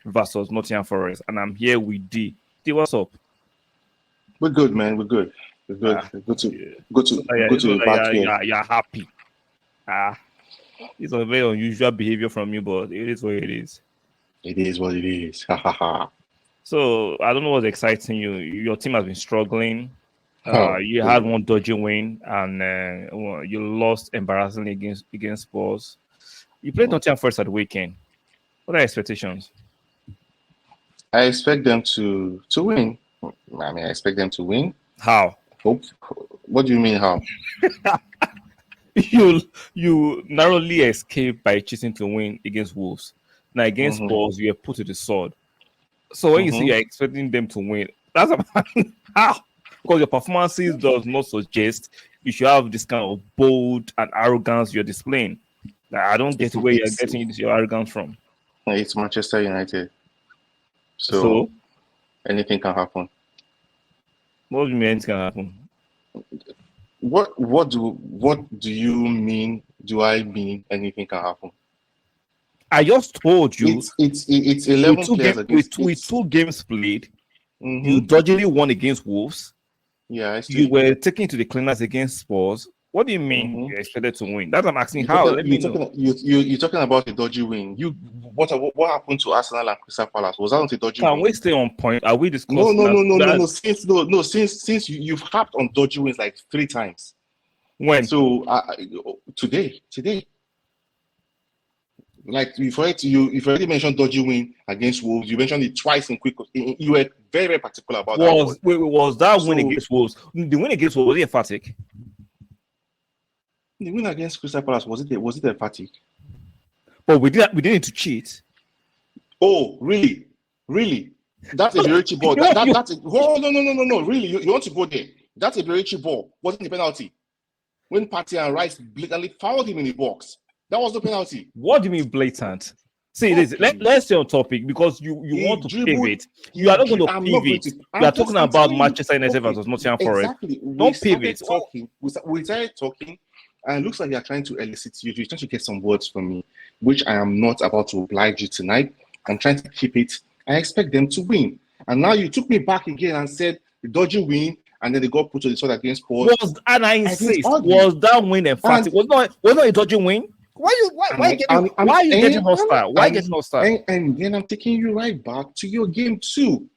versus Nottingham Forest, and I'm here with D. D, what's up? We're good, man. We're good. We're good. Ah, We're good to yeah. good to good So to be that back here. you're happy. Ah, it's a very unusual behavior from you, but it is what it is. It is what it is. Ha ha ha. So I don't know what's exciting you. Your team has been struggling. Oh, You had one dodgy win, and you lost embarrassingly against Spurs. You played Nottingham first at the weekend. What are your expectations? I expect them to win. I mean, I expect them to win. How? Hope. What do you mean how? You narrowly escaped by choosing to win against Wolves. Now against Mm-hmm. Spurs, you are put to the sword. So when you say you're expecting them to win, that's how, because your performances does not suggest you should have this kind of bold and arrogance you're displaying. Like, I don't get where you're getting your arrogance from. It's Manchester United, So anything can happen. what do you mean anything can happen? What do you mean? Do I mean anything can happen? I just told you it's 11 players against with two games played. Mm-hmm. You dodgily won against Wolves. Yeah, you were taken to the cleaners against Spurs. What do you mean you expected to win? That's what I'm asking. You're talking about a dodgy win. What happened to Arsenal and Crystal Palace? Was that not a dodgy win? Can we stay on point? Are we discussing? No. Since you've harped on dodgy wins like 3 times. When? So today. Like you've already mentioned dodgy win against Wolves. You mentioned it twice in quick. You were very, very particular about that. Was that win against Wolves? The win against Wolves, was it emphatic? The win against Crystal Palace, was it emphatic? But we didn't need to cheat. Oh, really? That's a Berici ball. That's no. Really, you want to go there? That's a Berici ball. Wasn't the penalty? When Partey and Rice blatantly fouled him in the box. That was the penalty. What do you mean blatant? See, let's stay on topic because you want to pivot. You are not going to pivot. You are talking about Manchester United versus Nottingham Forest. Exactly. Don't pivot. We started talking, and it looks like you're trying to elicit you. You're trying to get some words from me, which I am not about to oblige you tonight. I'm trying to keep it. I expect them to win. And now you took me back again and said the dodgy win, and then they got put to the sword against Spurs. And I insist, was that win emphatic? Was not a dodgy win? Why are you getting hostile? Why getting hostile? And then I'm taking you right back to your game too.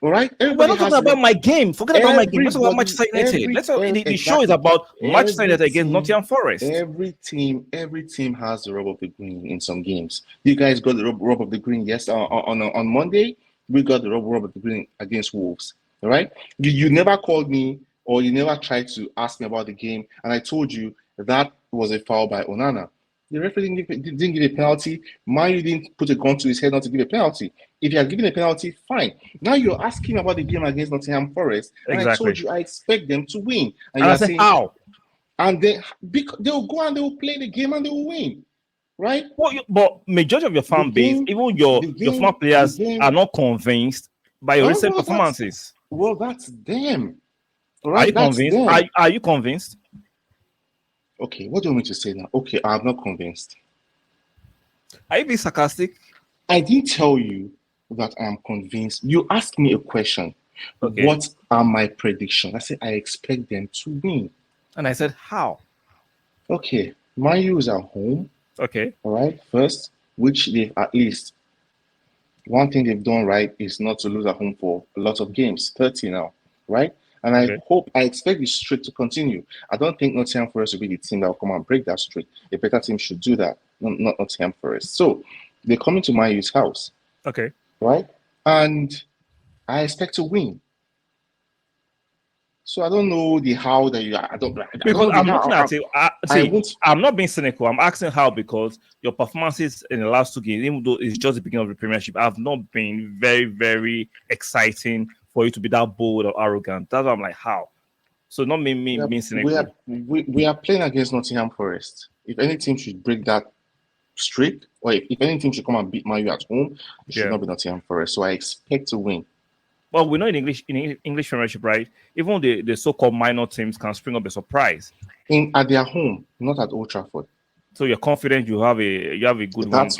All right. We're not talking about my game. Forget about my game. Let's talk about Manchester United. The show is about Manchester United against Nottingham Forest. Every team has the rub of the green in some games. You guys got the rub of the green. Yes, on Monday we got the rub of the green against Wolves. All right. You never called me or you never tried to ask me about the game, and I told you that was a foul by Onana. The referee didn't give a penalty. You didn't put a gun to his head not to give a penalty. If you had given a penalty, fine. Now you're asking about the game against Nottingham Forest, and I told you I expect them to win. And I said, how? And they'll go and they will play the game and they will win, right? But majority of your fan base, even your former players, are not convinced by your recent performances. That's them. Right? Are you convinced? Are you convinced? Okay, what do you want me to say now? Okay, I'm not convinced. Are you being sarcastic? I didn't tell you that I'm convinced. You asked me a question. Okay. What are my predictions? I said I expect them to win. And I said, how? Okay, Man U is at home. Okay. All right, first, which they've at least, one thing they've done right is not to lose at home for a lot of games, 30 now, right? And I expect the streak to continue. I don't think Nottingham Forest will be the team that will come and break that streak. A better team should do that, not Nottingham Forest. So they're coming to Man U's house. Okay. Right? And I expect to win. So I don't know the how that you are. I'm looking at it. I'm not being cynical. I'm asking how because your performances in the last 2 games, even though it's just the beginning of the Premiership, have not been very, very exciting for you to be that bold or arrogant. That's why I'm like, how? So not me being cynical. We are playing against Nottingham Forest. If any team should break that streak, or if any team should come and beat Man U at home, it should not be Nottingham Forest. So I expect to win. Well, we know in English Premiership, right? Even the so-called minor teams can spring up a surprise. At their home, not at Old Trafford. So you're confident you have a good win.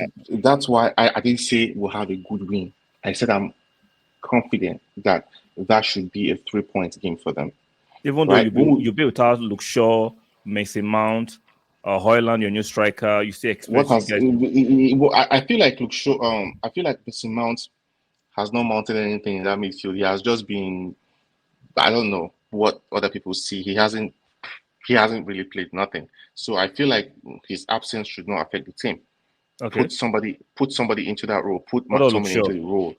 That's why I didn't say we'll have a good win. I said I'm confident that should be a 3-point game for them. Even though you be without Luke Shaw, Mason Mount, Hoyland, your new striker, you still expect you guys. I feel like Luke Shaw. I feel like Mason Mount has not mounted anything in that midfield. He has just been. I don't know what other people see. He hasn't really played nothing. So I feel like his absence should not affect the team. Okay. Put somebody into that role. Put McTominay into the role.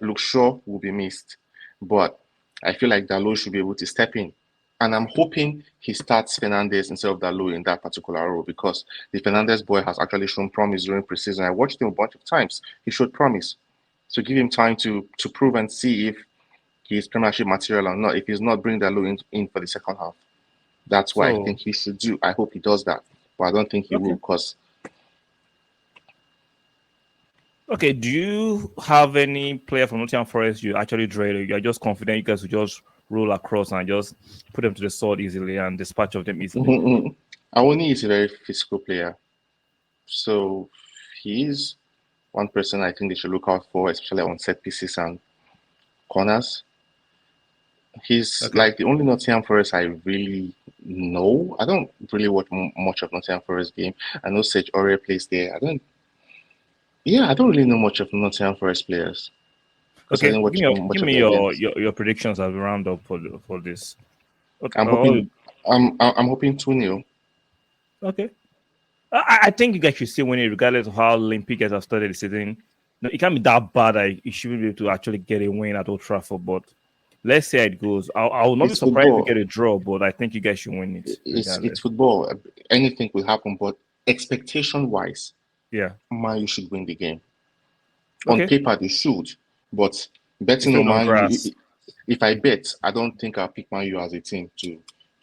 Luke Shaw will be missed, but I feel like Dalot should be able to step in. And I'm hoping he starts Fernandez instead of Dalot in that particular role, because the Fernandez boy has actually shown promise during preseason. I watched him a bunch of times. He showed promise. So give him time to prove and see if he's Premiership material or not. If he's not, bring Dalot in for the second half. That's what I think he should do. I hope he does that, but I don't think he will, because. Okay, do you have any player from Nottingham Forest you actually dread? You're just confident you guys will just roll across and just put them to the sword easily and dispatch of them easily? Awoni is a very physical player. So he's one person I think they should look out for, especially on set pieces and corners. He's like the only Nottingham Forest I really know. I don't really watch much of Nottingham Forest game. I know Serge Aurier plays there. I don't really know much of Nottingham Forest players. Okay, give me your predictions as we round up for this. Okay. I'm hoping 2-0. Okay. I think you guys should still win it regardless of how limpy guys have started the season. No, it can't be that bad that you shouldn't be able to actually get a win at Old Trafford, but let's see how it goes. I will not be surprised if we get a draw, but I think you guys should win it. It's football. Anything will happen, but expectation-wise, Man U should win the game. On paper, they should, but betting on Man U, if I bet, I don't think I'll pick Man U as a team to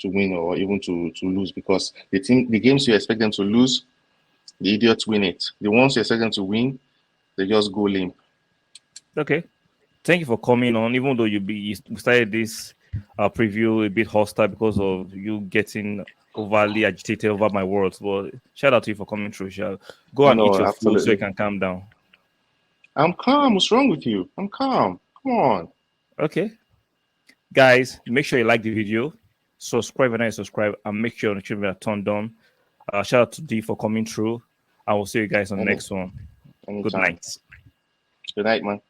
win or even to lose, because the games you expect them to lose, the idiots win it. The ones you expect them to win, they just go limp. Okay. Thank you for coming on, even though you started this preview a bit hostile because of you getting overly agitated over my words. But shout out to you for coming through, Shall. Go and eat your food so you can calm down. I'm calm. What's wrong with you? I'm calm. Come on. Okay. Guys, make sure you like the video, subscribe and subscribe, and make sure the notifications are turned on. Shout out to D for coming through. I will see you guys on the next one. Anytime. Good night. Good night, man.